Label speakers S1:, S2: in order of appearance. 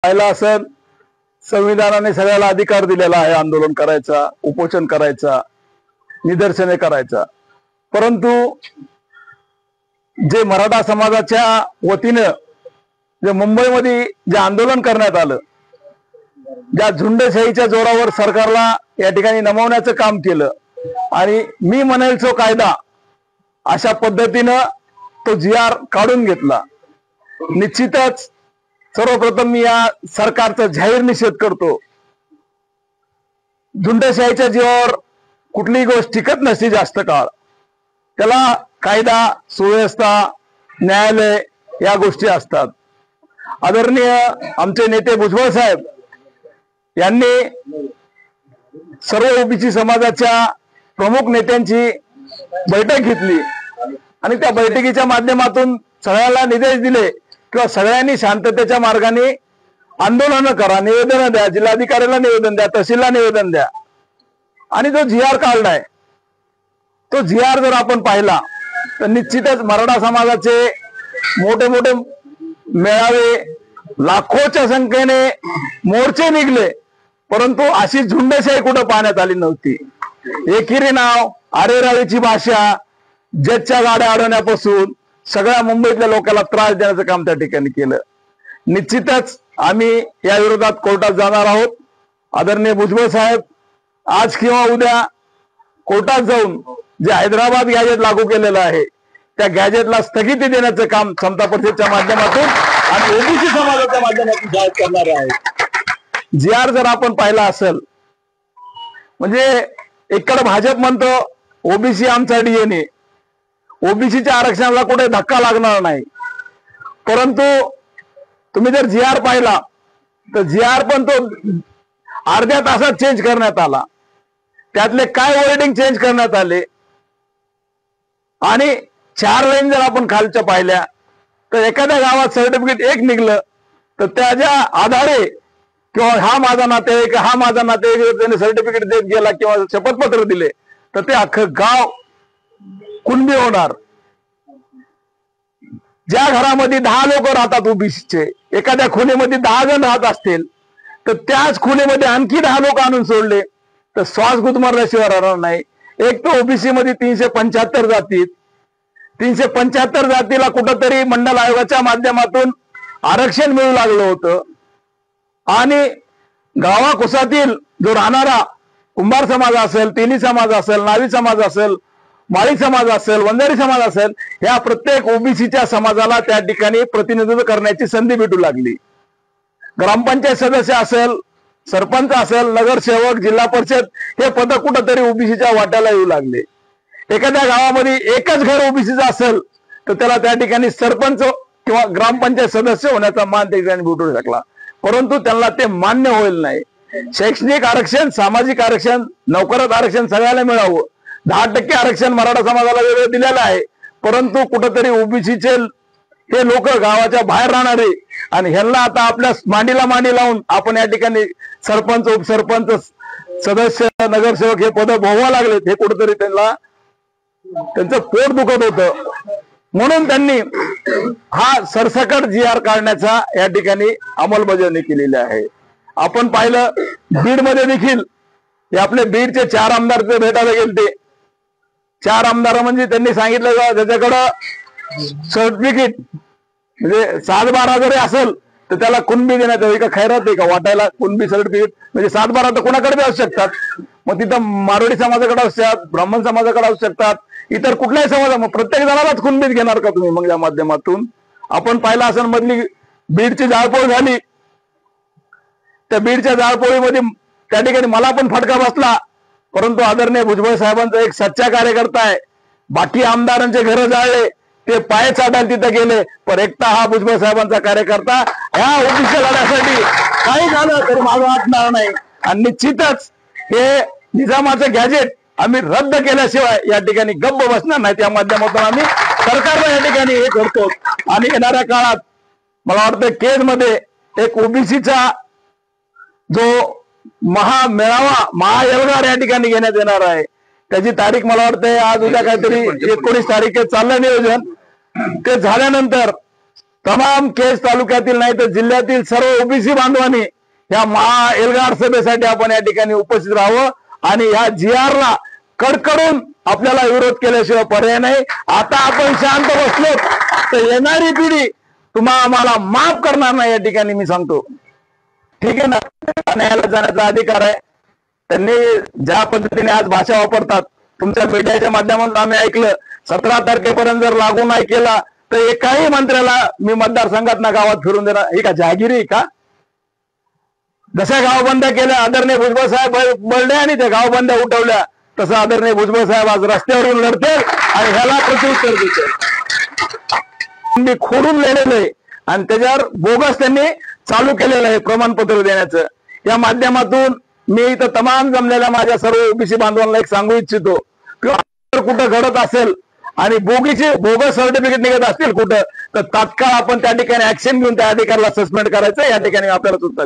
S1: पाहिला असेल, संविधानाने सगळ्याला अधिकार दिलेला आहे आंदोलन करायचा, उपोषण करायचा, निदर्शने करायचा। परंतु जे मराठा समाजाच्या वतीने जे मुंबईमध्ये जे आंदोलन करण्यात आलं, ज्या झुंडशाहीच्या जोरावर सरकारला या ठिकाणी नमवण्याचं काम केलं आणि मी म्हणेल तो कायदा अशा पद्धतीनं तो जी.आर. काढून घेतला। निश्चितच सर्वप्रथम मी या सरकारचा जाहीर निषेध करतो। झुंडशाहीच्या जीवावर कुठलीही गोष्ट टिकत नसते जास्त काळ, त्याला कायदा, सुव्यवस्था, न्यायालय या गोष्टी असतात। आदरणीय आमचे नेते भुजबळ साहेब यांनी सर्व ओबीसी समाजाच्या प्रमुख नेत्यांची बैठक घेतली आणि त्या बैठकीच्या माध्यमातून सगळ्याला निर्देश दिले किंवा सगळ्यांनी शांततेच्या मार्गाने आंदोलन करा, निवेदन द्या, जिल्हाधिकाऱ्याला निवेदन द्या, तहसीलला निवेदन द्या। आणि जो जी.आर. काढलाय तो जी.आर. जर आपण पाहिला तर निश्चितच मराठा समाजाचे मोठे मोठे मेळावे, लाखोच्या संख्येने मोर्चे निघले, परंतु अशी झुंडशाही कुठं पाहण्यात आली नव्हती। एकेरी नाव, आरेरावीची भाषा, जजच्या गाड्या अडवण्यापासून सगळ्या मुंबईतल्या लोकांना त्रास देण्याचं काम त्या ठिकाणी केलं। निश्चितच आम्ही या विरोधात कोर्टात जाणार आहोत। आदरणीय भुजबळ साहेब आज किंवा उद्या कोर्टात जाऊन जे हैदराबाद गॅजेट लागू केलेलं आहे त्या गॅजेटला स्थगिती देण्याचं काम समता परिषदेच्या माध्यमातून आणि ओबीसी समाजाच्या माध्यमातून जाहीर करणार आहे। जी.आर. जर आपण पाहिला असेल, म्हणजे एकडे भाजप म्हणतो ओबीसी आमचा डीएनए, ओबीसीच्या आरक्षणाला कुठे धक्का लागणार नाही, परंतु तुम्ही जर जी.आर. पाहिला तर जी.आर. पण तो अर्ध्या तासात चेंज करण्यात आला। त्यातले काय वर्डिंग चेंज करण्यात आले आणि 4 लाईन जर आपण खालच्या पाहिल्या तर एखाद्या गावात सर्टिफिकेट एक निघलं तर त्याच्या आधारे किंवा हा माझा नातेवाईक, हा माझा नातेवाईक त्याने सर्टिफिकेट देत गेला किंवा शपथपत्र दिले तर ते अख्खं गाव कुणबी होणार। ज्या घरामध्ये 10 लोक राहतात ओबीसीचे, एखाद्या खुणेमध्ये 10 जण राहत असतील तर त्याच खुणेमध्ये आणखी 10 लोक आणून सोडले तर श्वास गुदमरल्याशिवाय राहणार नाही। एक तर ओबीसी मध्ये 375 जातीत, 375 जातीला कुठंतरी मंडल आयोगाच्या माध्यमातून आरक्षण मिळू लागलं होतं आणि गावाकुसातील जो राहणारा कुंभार समाज असेल, तेली समाज असेल, नावी समाज असेल, माळी समाज असेल, वंजारी समाज असेल, ह्या प्रत्येक ओबीसीच्या समाजाला त्या ठिकाणी प्रतिनिधित्व करण्याची संधी भेटू लागली। ग्रामपंचायत सदस्य असेल, सरपंच असेल, नगरसेवक, जिल्हा परिषद हे पद कुठंतरी ओबीसीच्या वाट्याला येऊ लागले। एखाद्या गावामध्ये एकच घर ओबीसीचं असेल तर त्याला त्या ठिकाणी सरपंच किंवा ग्रामपंचायत सदस्य होण्याचा मान त्या ठिकाणी भेटू शकला, परंतु त्यांना ते मान्य होईल नाही। शैक्षणिक आरक्षण, सामाजिक आरक्षण, नोकरात आरक्षण सगळ्याला मिळावं। 10% आरक्षण मराठा समाजाला वेगळं दिलेलं आहे, परंतु कुठंतरी ओबीसीचे हे लोक गावाच्या बाहेर राहणारे आणि ह्यांना आता आपल्या मांडीला मांडी लावून आपण या ठिकाणी सरपंच, उपसरपंच, सदस्य, नगरसेवक हे पद भोगावं लागलेत, हे कुठंतरी त्यांचं पोट दुखत होतं। म्हणून त्यांनी हा सरसकट जी.आर. काढण्याचा या ठिकाणी अंमलबजावणी केलेली आहे। आपण पाहिलं बीड मध्ये देखील हे आपले बीडचे 4 आमदार ते भेटायला गेले। 4 आमदार म्हणजे त्यांनी सांगितलं त्याच्याकडं सर्टिफिकेट म्हणजे 7-12 जरी असेल तर त्याला कुणबी देण्यात यावी का, खैरात आहे का वाटायला कुणबी सर्टिफिकेट, म्हणजे 7-12 तर कोणाकडे असू शकतात, मग तिथं मारवाडी समाजाकडे असू शकतात, ब्राह्मण समाजाकडे असू शकतात, इतर कुठल्याही समाजा, मग प्रत्येक जणालाच कुणबीत घेणार का तुम्ही? मग या माध्यमातून आपण पाहिलं असेल मधली बीडची जाळपोळ झाली, त्या बीडच्या जाळपोळीमध्ये त्या ठिकाणी मला पण फटका बसला, परंतु आदरणीय भुजबळ साहेबांचा एक सच्चा कार्यकर्ता आहे, बाकी आमदारांचे घर जाळले, ते पाय चाटायला तिथे गेले, पण एकटा हा भुजबळ साहेबांचा कार्यकर्ता ह्या ओबीसी लढ्यासाठी काही झालं तरी मागं हटणार नाही। आणि निश्चितच हे निजामाचं गॅजेट आम्ही रद्द केल्याशिवाय या ठिकाणी गप्प बसणार नाही। त्या माध्यमातून आम्ही सरकारला या ठिकाणी हे करतो आणि येणाऱ्या काळात मला वाटतं केजमध्ये एक ओबीसीचा जो महामेळावा, महाएल्गार या ठिकाणी घेण्यात येणार आहे। त्याची तारीख मला वाटतं आज उद्या काहीतरी 19 तारीख चाललं नियोजन, ते झाल्यानंतर तमाम केज तालुक्यातील नाही तर जिल्ह्यातील सर्व ओबीसी बांधवांनी या महा एल्गार सभेसाठी आपण या ठिकाणी उपस्थित राहावं आणि या GR ला कडकडून आपल्याला विरोध केल्याशिवाय पर्याय नाही. आता आपण शांत बसलो तर येणारी पिढी आम्हाला माफ करणार नाही, या ठिकाणी मी सांगतो. ठीक आहे ना, न्यायालयात जाण्याचा अधिकार आहे. त्यांनी ज्या पद्धतीने आज भाषा वापरतात, तुमच्या मीडियाच्या माध्यमातून आम्ही ऐकलं 17 तारखेपर्यंत जर लागू नाही केला तर एकाही मंत्र्याला मी मतदारसंघात ना गावात फिरून देणार. ही का जहागिरी का? जशा गावबंद्या केल्या आदरणीय भुजबळ साहेब बळले आणि त्या गावबंद्या उठवल्या, तसं आदरणीय भुजबळ साहेब आज रस्त्यावरून लढतील आणि ह्याला प्रत्युत्तर देतील. खोडून लढलेलं आहे आणि त्याच्यावर बोगस त्यांनी चालू केलेलं आहे प्रमाणपत्र देण्याचं. या माध्यमातून मी इथं तमाम जमलेल्या माझ्या सर्व ओबीसी बांधवांना एक सांगू इच्छितो, किंवा कुठं घडत असेल आणि बोगस सर्टिफिकेट निघत असतील कुठं, तर तात्काळ आपण त्या ठिकाणी ऍक्शन घेऊन त्या अधिकाऱ्याला सस्पेंड करायचं. या ठिकाणी आपल्याला सुचता